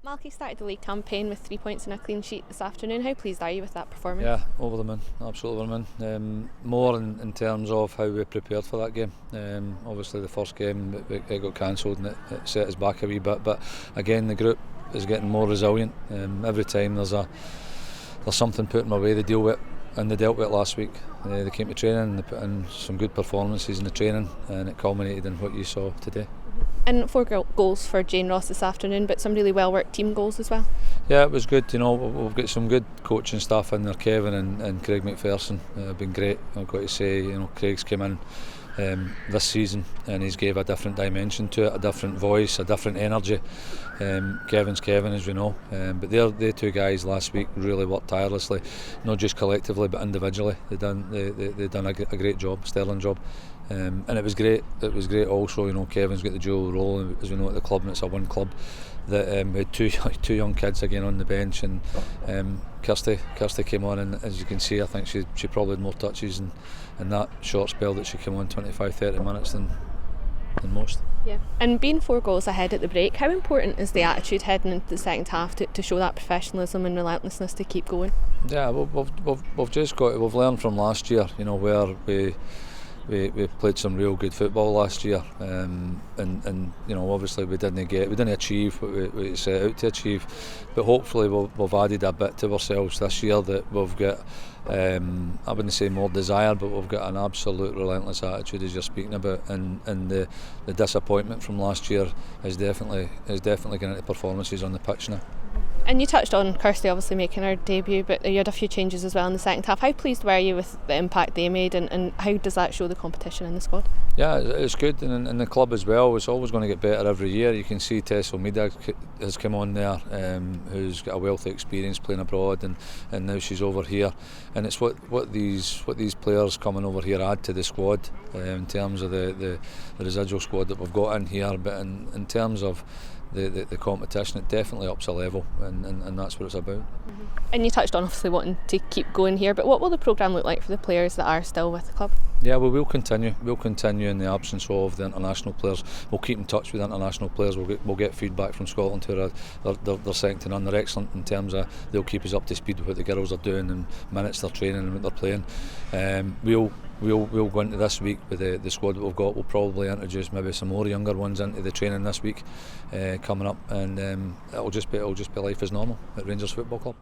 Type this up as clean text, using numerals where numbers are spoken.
Malky started the league campaign with 3 points and a clean sheet this afternoon. How pleased are you with that performance? Yeah, over the moon, absolutely over the moon. More in terms of how we prepared for that game. Obviously the first game it got cancelled and it set us back a wee bit, but again the group is getting more resilient. Every time there's something put in my way they deal with, and they dealt with it last week. They came to training and they put in some good performances in the training, and it culminated in what you saw today. And 4 goals for Jane Ross this afternoon, but some really well worked team goals as well. Yeah, it was good. We've got some good coaching staff in there. Kevin and Craig McPherson have been great. I've got to say, Craig's came in this season and he's gave a different dimension to it, a different voice, a different energy. Kevin's Kevin, as we know, but they two guys last week really worked tirelessly, not just collectively but individually. They done a great job, sterling job. And it was great. It was great also. Kevin's got the dual role, as we know, at the club, and it's a one club. That we had two young kids again on the bench, and Kirsty came on, and as you can see, I think she probably had more touches in that short spell that she came on 25-30 minutes than most. Yeah. And being 4 goals ahead at the break, how important is the attitude heading into the second half to show that professionalism and relentlessness to keep going? Yeah, we've learned from last year, where we played some real good football last year, and obviously we didn't achieve what we set out to achieve, but hopefully we've added a bit to ourselves this year that we've got. I wouldn't say more desire, but we've got an absolute relentless attitude, as you're speaking about, and the disappointment from last year is definitely getting into performances on the pitch now. And you touched on Kirsty obviously making her debut, but you had a few changes as well in the second half. How pleased were you with the impact they made, and how does that show the competition in the squad? Yeah, it's good, and in the club as well. It's always going to get better every year. You can see Tess O'Meara has come on there, who's got a wealth of experience playing abroad, and now she's over here, and it's what these players coming over here add to the squad, in terms of the residual squad that we've got in here, but in terms of the competition, it definitely ups a level, and that's what it's about. And you touched on obviously wanting to keep going here, but what will the programme look like for the players that are still with the club? Yeah, well, we'll continue in the absence of the international players. We'll keep in touch with the international players. We'll get feedback from Scotland who they're second to none. They're excellent in terms of they'll keep us up to speed with what the girls are doing and minutes they're training and what they're playing. We'll go into this week with the squad that we've got. We'll probably introduce maybe some more younger ones into the training this week coming up, and it'll just be life as normal at Rangers Football Club.